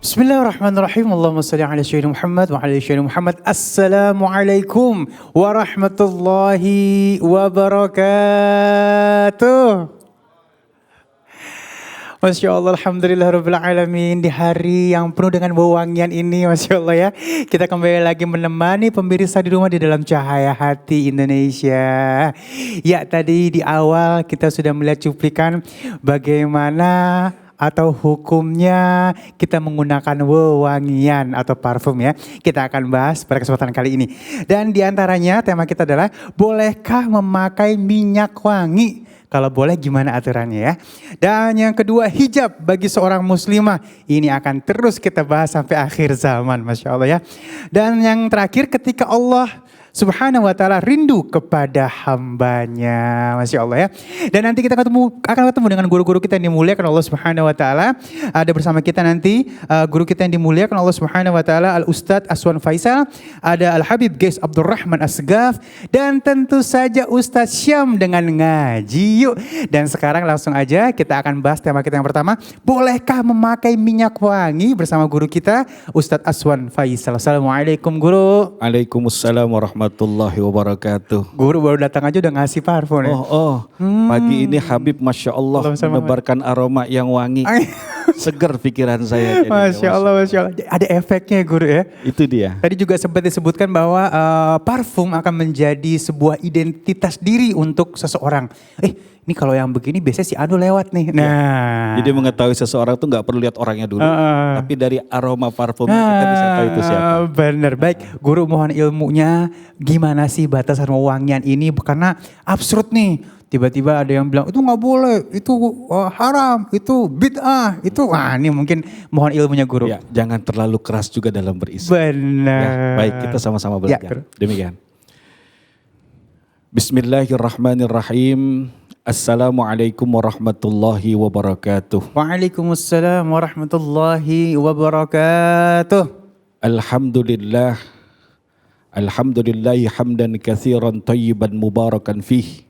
Bismillahirrahmanirrahim. Allahumma salli ala sayyidina Muhammad wa ala sayyidina Muhammad. Assalamualaikum warahmatullahi wabarakatuh. Masya Allah, Alhamdulillah Rabbil Alamin. Di hari yang penuh dengan wewangian ini, Masya Allah ya, kita kembali lagi menemani pemirsa di rumah di dalam cahaya hati Indonesia. Ya, tadi di awal kita sudah melihat cuplikan bagaimana atau hukumnya kita menggunakan wewangian atau parfum ya. Kita akan bahas pada kesempatan kali ini. Dan diantaranya tema kita adalah, bolehkah memakai minyak wangi? Kalau boleh gimana aturannya ya. Dan yang kedua, hijab bagi seorang muslimah. Ini akan terus kita bahas sampai akhir zaman, Masya Allah ya. Dan yang terakhir, ketika Allah Subhanahu wa ta'ala rindu kepada hambanya, Masya Allah ya. Dan nanti kita akan ketemu dengan guru-guru kita yang dimuliakan Allah Subhanahu wa ta'ala. Ada bersama kita nanti guru kita yang dimuliakan Allah Subhanahu wa ta'ala, Al-Ustadz Aswan Faisal. Ada Al-Habib Ghais Abdurrahman Asgaf. Dan tentu saja Ustadz Syam dengan ngaji yuk. Dan sekarang langsung aja kita akan bahas tema kita yang pertama. Bolehkah memakai minyak wangi bersama guru kita Ustadz Aswan Faisal. Assalamualaikum guru. Waalaikumsalam warahmatullahi wabarakatuh. Guru baru datang aja udah ngasih parfum ya. Pagi ini Habib Masya Allah menebarkan aroma yang wangi. Seger pikiran saya. Masya Allah, Masya Allah. Ada efeknya guru ya. Itu dia. Tadi juga sempat disebutkan bahwa parfum akan menjadi sebuah identitas diri untuk seseorang. Ini kalau yang begini biasanya si Anu lewat nih. Nah. Jadi mengetahui seseorang tuh gak perlu lihat orangnya dulu. Tapi dari aroma parfumnya kita bisa tahu itu siapa. Bener, baik. Guru mohon ilmunya, gimana sih batasan wewangian ini? Karena absurd nih. Tiba-tiba ada yang bilang itu gak boleh, itu haram, itu bid'ah, itu ini mungkin mohon ilmunya guru. Ya, jangan terlalu keras juga dalam berisi. Benar. Ya, baik, kita sama-sama belajar. Demikian. Bismillahirrahmanirrahim. Assalamualaikum warahmatullahi wabarakatuh. Waalaikumsalam warahmatullahi wabarakatuh. Alhamdulillah. Alhamdulillahi hamdan katsiran tayyiban mubarakan fih.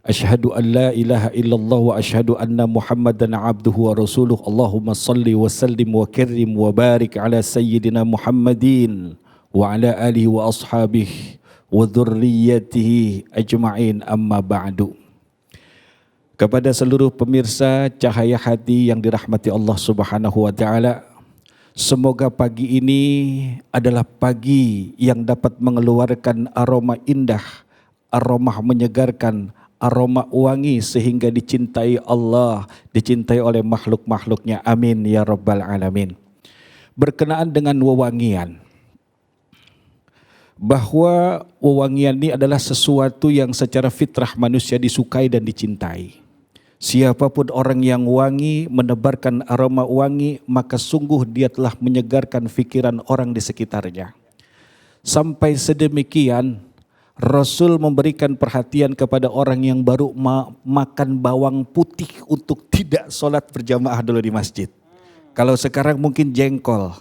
Ashhadu an la ilaha illallah wa ashhadu anna Muhammadan abduhu wa rasuluh. Allahumma salli wa sallim wa kirrim wa barik ala sayyidina Muhammadin wa ala alihi wa ashabihi wa dhurriyyatihi ajma'in, amma ba'du. Kepada seluruh pemirsa Cahaya Hati yang dirahmati Allah Subhanahu wa ta'ala, semoga pagi ini adalah pagi yang dapat mengeluarkan aroma indah, aroma menyegarkan, aroma wangi sehingga dicintai Allah, dicintai oleh makhluk-makhluknya. Amin ya rabbal alamin. Berkenaan dengan wewangian, bahwa wewangian ini adalah sesuatu yang secara fitrah manusia disukai dan dicintai. Siapapun orang yang wangi, menebarkan aroma wangi, maka sungguh dia telah menyegarkan pikiran orang di sekitarnya. Sampai sedemikian, Rasul memberikan perhatian kepada orang yang baru makan bawang putih untuk tidak sholat berjamaah dulu di masjid. Kalau sekarang mungkin jengkol,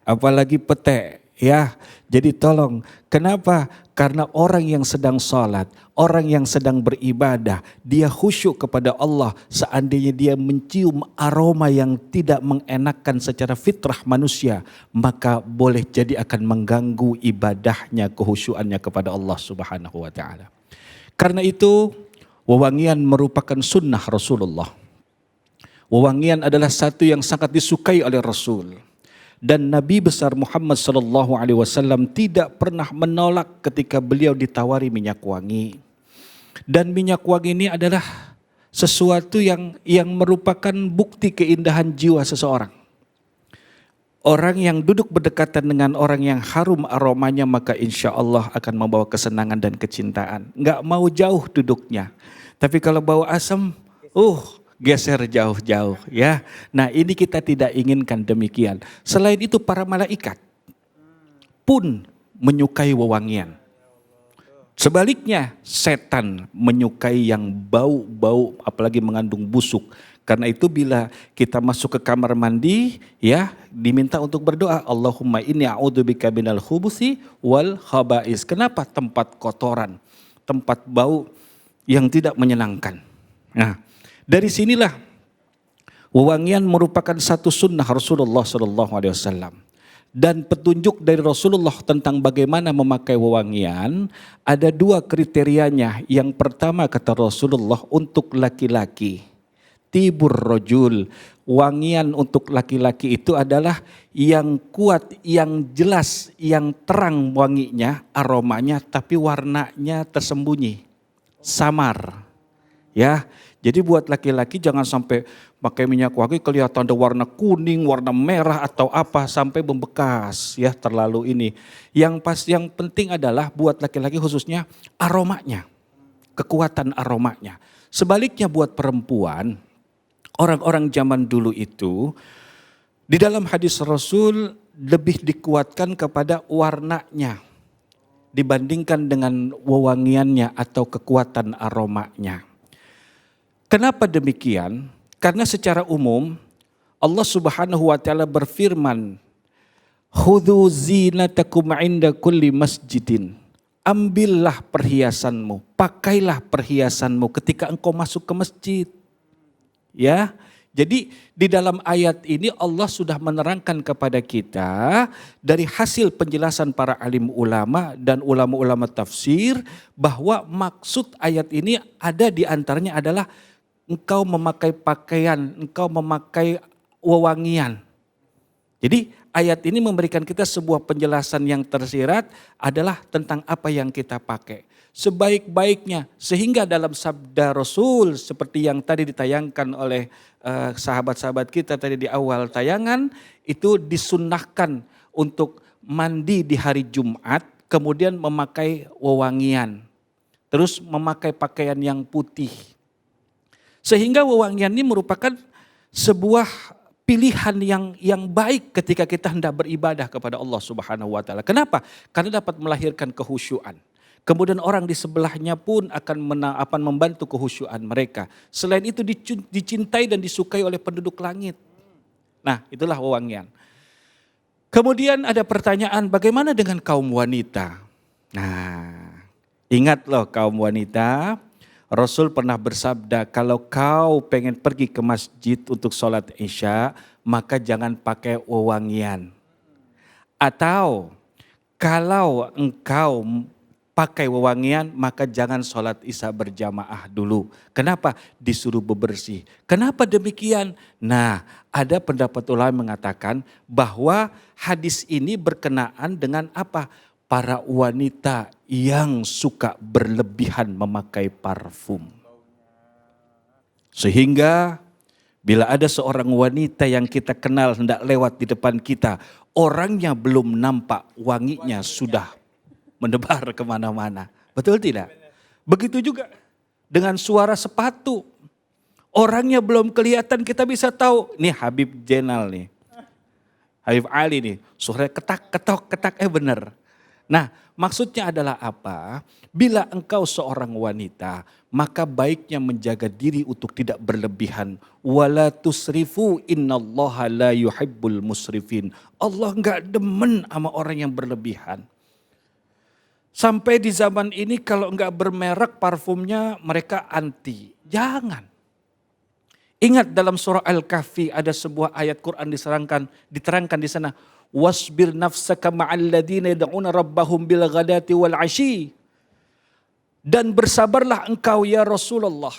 apalagi pete. Ya, jadi tolong, kenapa? Karena orang yang sedang sholat, orang yang sedang beribadah, dia khusyuk kepada Allah. Seandainya dia mencium aroma yang tidak mengenakan secara fitrah manusia, maka boleh jadi akan mengganggu ibadahnya, kehusyuannya kepada Allah Subhanahu wa ta'ala. Karena itu, wewangian merupakan sunnah Rasulullah. Wewangian adalah satu yang sangat disukai oleh Rasul. Dan Nabi besar Muhammad SAW tidak pernah menolak ketika beliau ditawari minyak wangi. Dan minyak wangi ini adalah sesuatu yang merupakan bukti keindahan jiwa seseorang. Orang yang duduk berdekatan dengan orang yang harum aromanya, maka insya Allah akan membawa kesenangan dan kecintaan. Nggak mau jauh duduknya. Tapi kalau bau asam, geser jauh-jauh ya. Nah, ini kita tidak inginkan demikian. Selain itu para malaikat pun menyukai wewangian. Sebaliknya setan menyukai yang bau-bau apalagi mengandung busuk. Karena itu bila kita masuk ke kamar mandi ya, diminta untuk berdoa, Allahumma inni a'udzubika minal khubuthi wal khaba'is. Kenapa? Tempat kotoran, tempat bau yang tidak menyenangkan. Nah, dari sinilah Wewangian merupakan satu sunnah Rasulullah SAW. Dan petunjuk dari Rasulullah tentang bagaimana memakai wewangian ada dua kriterianya. Yang pertama kata Rasulullah untuk laki-laki, tibur rojul, wangian untuk laki-laki itu adalah yang kuat, yang jelas, yang terang wanginya, aromanya, tapi warnanya tersembunyi, samar. Ya, jadi buat laki-laki jangan sampai pakai minyak wangi kelihatan ada warna kuning, warna merah atau apa sampai membekas ya terlalu ini. Yang penting adalah buat laki-laki khususnya aromanya, kekuatan aromanya. Sebaliknya buat perempuan, orang-orang zaman dulu itu di dalam hadis Rasul lebih dikuatkan kepada warnanya dibandingkan dengan wewangiannya atau kekuatan aromanya. Kenapa demikian? Karena secara umum Allah Subhanahu wa taala berfirman, "Khudzu zinatakum 'inda kulli masjidin." Ambillah perhiasanmu, pakailah perhiasanmu ketika engkau masuk ke masjid. Ya. Jadi di dalam ayat ini Allah sudah menerangkan kepada kita dari hasil penjelasan para alim ulama dan ulama-ulama tafsir bahwa maksud ayat ini ada di antaranya adalah engkau memakai pakaian, engkau memakai wewangian. Jadi ayat ini memberikan kita sebuah penjelasan yang tersirat adalah tentang apa yang kita pakai. Sebaik-baiknya, sehingga dalam sabda Rasul seperti yang tadi ditayangkan oleh sahabat-sahabat kita tadi di awal tayangan, itu disunnahkan untuk mandi di hari Jumat, kemudian memakai wewangian. Terus memakai pakaian yang putih. Sehingga wewangian ini merupakan sebuah pilihan yang baik ketika kita hendak beribadah kepada Allah Subhanahu wa taala. Kenapa? Karena dapat melahirkan kehusyuan. Kemudian orang di sebelahnya pun akan membantu kehusyuan mereka. Selain itu dicintai dan disukai oleh penduduk langit. Nah, itulah wewangian. Kemudian ada pertanyaan, bagaimana dengan kaum wanita? Nah, ingat loh kaum wanita, Rasul pernah bersabda, kalau kau pengen pergi ke masjid untuk sholat isya, maka jangan pakai wewangian. Atau kalau engkau pakai wewangian, maka jangan sholat isya berjamaah dulu. Kenapa? Disuruh bebersih. Kenapa demikian? Nah, ada pendapat ulama mengatakan bahwa hadis ini berkenaan dengan apa? Para wanita yang suka berlebihan memakai parfum. Sehingga bila ada seorang wanita yang kita kenal hendak lewat di depan kita, orangnya belum nampak, wanginya sudah mendebar kemana-mana. Betul tidak? Begitu juga dengan suara sepatu. Orangnya belum kelihatan, kita bisa tahu, nih Habib Jenal nih. Habib Ali nih, suara ketak, ketok, ketak, bener. Nah, maksudnya adalah apa? Bila engkau seorang wanita, maka baiknya menjaga diri untuk tidak berlebihan. Wala tusrifu innallaha la yuhibbul musrifin. Allah enggak demen sama orang yang berlebihan. Sampai di zaman ini kalau enggak bermerek parfumnya mereka anti. Jangan. Ingat dalam surah Al-Kahfi ada sebuah ayat Quran diterangkan di sana. Wasbir nafsaka ma'al ladina yad'una rabbahum bil ghadati wal 'ashi. Dan bersabarlah engkau ya Rasulullah.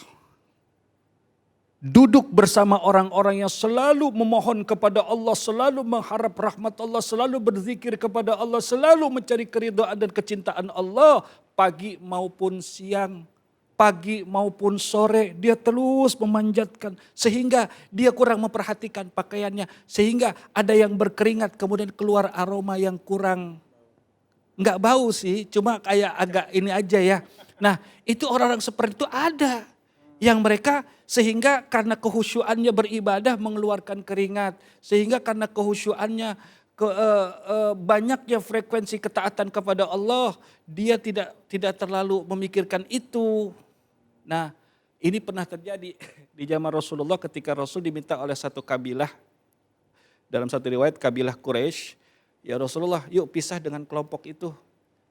Duduk bersama orang-orang yang selalu memohon kepada Allah, selalu mengharap rahmat Allah, selalu berzikir kepada Allah, selalu mencari keridhaan dan kecintaan Allah. Pagi maupun siang, pagi maupun sore, dia terus memanjatkan. Sehingga dia kurang memperhatikan pakaiannya. Sehingga ada yang berkeringat kemudian keluar aroma yang kurang, enggak bau sih, cuma kayak agak ini aja ya. Nah itu orang-orang seperti itu ada. Yang mereka sehingga karena kehusyuannya beribadah mengeluarkan keringat. Sehingga karena kehusyuannya banyaknya frekuensi ketaatan kepada Allah. Dia tidak terlalu memikirkan itu. Nah ini pernah terjadi di zaman Rasulullah ketika Rasul diminta oleh satu kabilah. Dalam satu riwayat kabilah Quraisy. Ya Rasulullah yuk pisah dengan kelompok itu.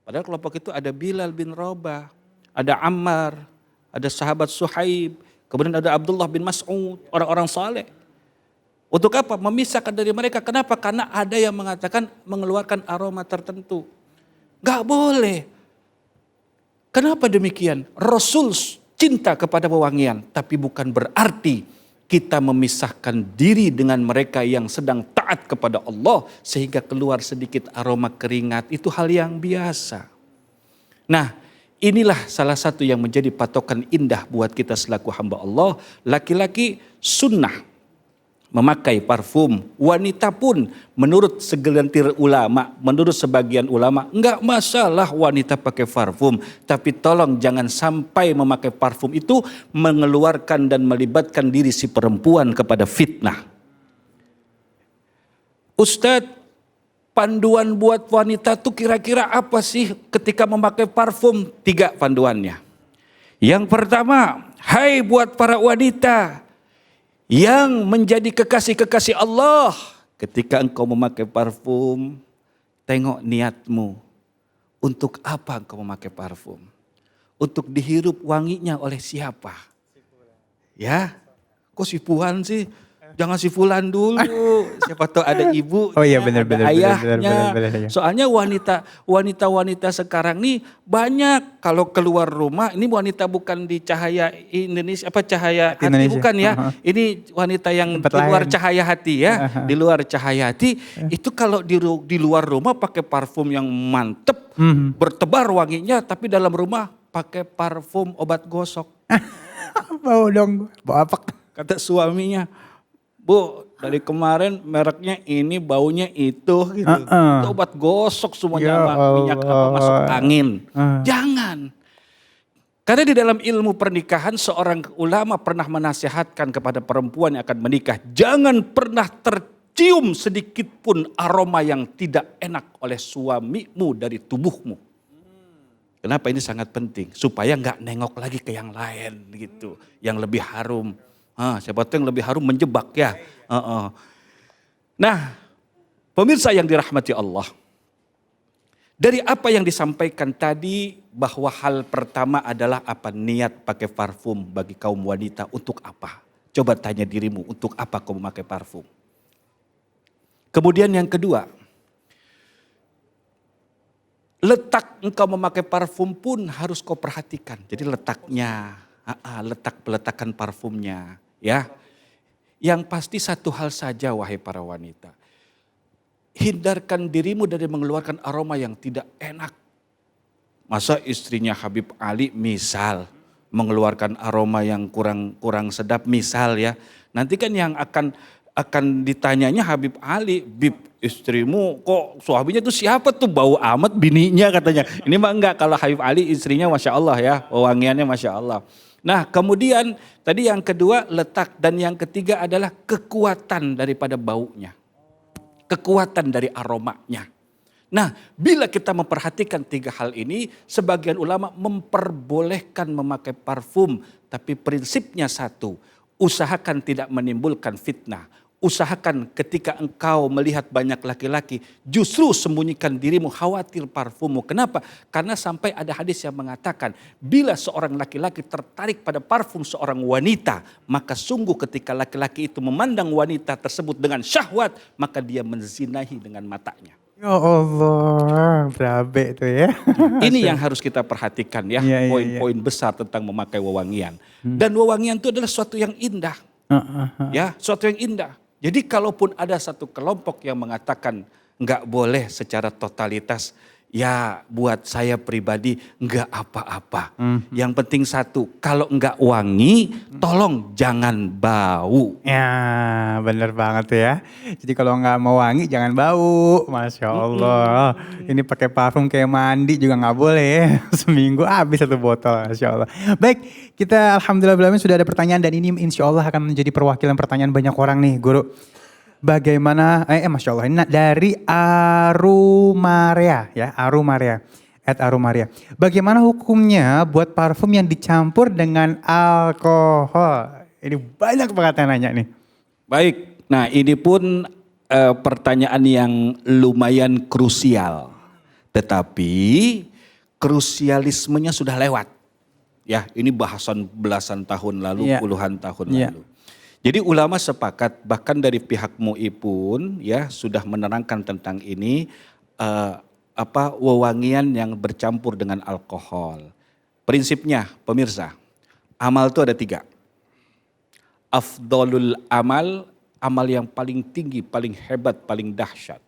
Padahal kelompok itu ada Bilal bin Rabah. Ada Ammar. Ada sahabat Suhaib, kemudian ada Abdullah bin Mas'ud, orang-orang saleh. Untuk apa? Memisahkan dari mereka. Kenapa? Karena ada yang mengatakan mengeluarkan aroma tertentu. Gak boleh. Kenapa demikian? Rasul cinta kepada wewangian, tapi bukan berarti kita memisahkan diri dengan mereka yang sedang taat kepada Allah sehingga keluar sedikit aroma keringat. Itu hal yang biasa. Nah, inilah salah satu yang menjadi patokan indah buat kita selaku hamba Allah. Laki-laki sunnah memakai parfum. Wanita pun menurut segelintir ulama, menurut sebagian ulama, enggak masalah wanita pakai parfum. Tapi tolong jangan sampai memakai parfum itu mengeluarkan dan melibatkan diri si perempuan kepada fitnah. Ustadz, panduan buat wanita tuh kira-kira apa sih ketika memakai parfum? 3 panduannya. Yang pertama, hai buat para wanita yang menjadi kekasih-kekasih Allah, ketika engkau memakai parfum, tengok niatmu. Untuk apa engkau memakai parfum? Untuk dihirup wanginya oleh siapa? Ya, kok si Puan sih? Jangan si Fulan dulu. Siapa tahu ada ibunya, Oh iya benar, ada ayahnya. Soalnya wanita sekarang nih banyak kalau keluar rumah, ini wanita bukan di cahaya Indonesia, cahaya hati Indonesia. bukan ya. Ini wanita yang Tempat di luar lain. cahaya hati ya. Di luar cahaya hati itu kalau di luar rumah pakai parfum yang mantep, bertebar wanginya, tapi dalam rumah pakai parfum obat gosok. Bau dong, bau apa? Kata suaminya, Bu, dari kemarin mereknya ini, baunya itu gitu. Itu obat gosok semuanya, Ya minyak apa masuk Allah. angin. Jangan. Karena di dalam ilmu pernikahan seorang ulama pernah menasihatkan kepada perempuan yang akan menikah, jangan pernah tercium sedikit pun aroma yang tidak enak oleh suamimu dari tubuhmu. Kenapa ini sangat penting? Supaya nggak nengok lagi ke yang lain gitu, yang lebih harum. Siapa tahu yang lebih harum menjebak ya. Nah, pemirsa yang dirahmati Allah. Dari apa yang disampaikan tadi, bahwa hal pertama adalah apa? Niat pakai parfum bagi kaum wanita untuk apa? Coba tanya dirimu, untuk apa kau memakai parfum? Kemudian yang kedua, letak engkau memakai parfum pun harus kau perhatikan. Jadi letaknya, peletakan parfumnya. Ya, yang pasti satu hal saja wahai para wanita. Hindarkan dirimu dari mengeluarkan aroma yang tidak enak. Masa istrinya Habib Ali misal mengeluarkan aroma yang kurang sedap misal ya. Nanti kan yang akan ditanyanya Habib Ali, Bib istrimu kok suaminya tuh siapa tuh, bau amat bininya katanya. Ini mah enggak, kalau Habib Ali istrinya Masya Allah ya, wangiannya Masya Allah. Nah kemudian tadi yang kedua letak, dan yang ketiga adalah kekuatan daripada baunya. Kekuatan dari aromanya. Nah bila kita memperhatikan 3 hal ini, sebagian ulama memperbolehkan memakai parfum. Tapi prinsipnya satu, usahakan tidak menimbulkan fitnah. Usahakan ketika engkau melihat banyak laki-laki, justru sembunyikan dirimu, khawatir parfummu. Kenapa? Karena sampai ada hadis yang mengatakan, bila seorang laki-laki tertarik pada parfum seorang wanita, maka sungguh ketika laki-laki itu memandang wanita tersebut dengan syahwat, maka dia menzinahi dengan matanya. Ya Allah, berabe itu ya. Ini yang harus kita perhatikan ya, Iya. poin-poin besar tentang memakai wewangian. Dan wewangian itu adalah suatu yang indah. Ya, suatu yang indah. Jadi kalaupun ada satu kelompok yang mengatakan enggak boleh secara totalitas, ya buat saya pribadi enggak apa-apa. Yang penting satu, kalau enggak wangi, tolong jangan bau. Ya bener banget tuh ya. Jadi kalau nggak mau wangi jangan bau. Masya Allah. Ini pakai parfum kayak mandi juga nggak boleh ya. Seminggu habis 1 botol. Masya Allah. Baik, kita alhamdulillah sudah ada pertanyaan, dan ini insya Allah akan menjadi perwakilan pertanyaan banyak orang nih Guru. Bagaimana, Masya Allah, ini dari Arumaria ya, Arumaria. @Arumaria. Bagaimana hukumnya buat parfum yang dicampur dengan alkohol? Ini banyak banget yang nanya nih. Baik, nah ini pun pertanyaan yang lumayan krusial. Tetapi krusialismenya sudah lewat. Ya, ini bahasan belasan tahun lalu, puluhan tahun lalu. Jadi ulama sepakat, bahkan dari pihak MUI pun ya sudah menerangkan tentang ini, wewangian yang bercampur dengan alkohol. Prinsipnya pemirsa, amal itu ada 3. Afdolul amal, amal yang paling tinggi, paling hebat, paling dahsyat.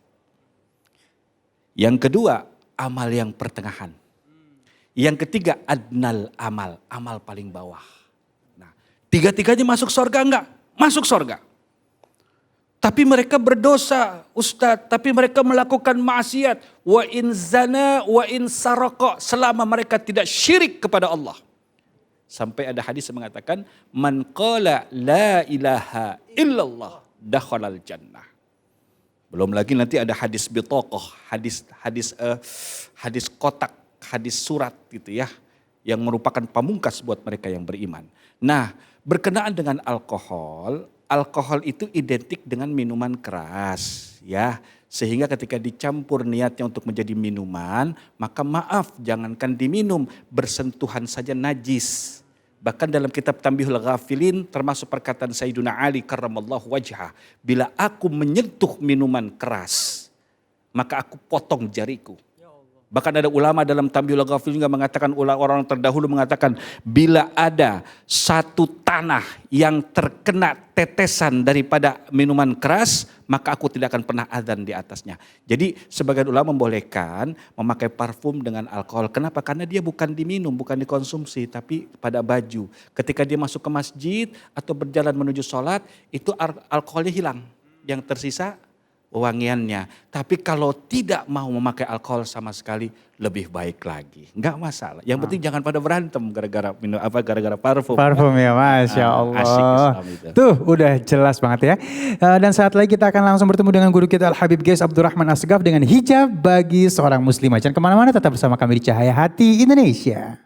Yang kedua, amal yang pertengahan. Yang ketiga, adnal amal, amal paling bawah. Nah, 3-tiganya masuk surga enggak? Masuk surga. Tapi mereka berdosa, Ustadz. Tapi mereka melakukan maksiat. Wa in zana, wa in saraka. Selama mereka tidak syirik kepada Allah. Sampai ada hadis yang mengatakan, man qala la ilaha illallah dakhalal jannah. Belum lagi nanti ada hadis bitaqah, hadis kotak, hadis surat gitu ya. Yang merupakan pamungkas buat mereka yang beriman. Nah, berkenaan dengan alkohol itu identik dengan minuman keras ya. Sehingga ketika dicampur niatnya untuk menjadi minuman, maka maaf jangankan diminum, bersentuhan saja najis. Bahkan dalam kitab Tanbihul Ghafilin termasuk perkataan Sayyiduna Ali karramallahu wajhah, bila aku menyentuh minuman keras, maka aku potong jariku. Bahkan ada ulama dalam Tanbihul Ghafilin juga mengatakan, orang terdahulu mengatakan, bila ada satu tanah yang terkena tetesan daripada minuman keras, maka aku tidak akan pernah adzan di atasnya. Jadi sebagian ulama membolehkan memakai parfum dengan alkohol. Kenapa? Karena dia bukan diminum, bukan dikonsumsi, tapi pada baju. Ketika dia masuk ke masjid atau berjalan menuju sholat, itu alkoholnya hilang. Yang tersisa wangiannya. Tapi kalau tidak mau memakai alkohol sama sekali, lebih baik lagi. Enggak masalah. Yang penting jangan pada berantem gara-gara minum gara-gara parfum. Parfum ya, Masya Allah. Asyik Islam itu. Tuh udah jelas banget ya. Dan saat lagi kita akan langsung bertemu dengan guru kita Al-Habib Ghais Abdurrahman Assegaf dengan hijab bagi seorang muslimah. Jangan kemana-mana, tetap bersama kami di Cahaya Hati Indonesia.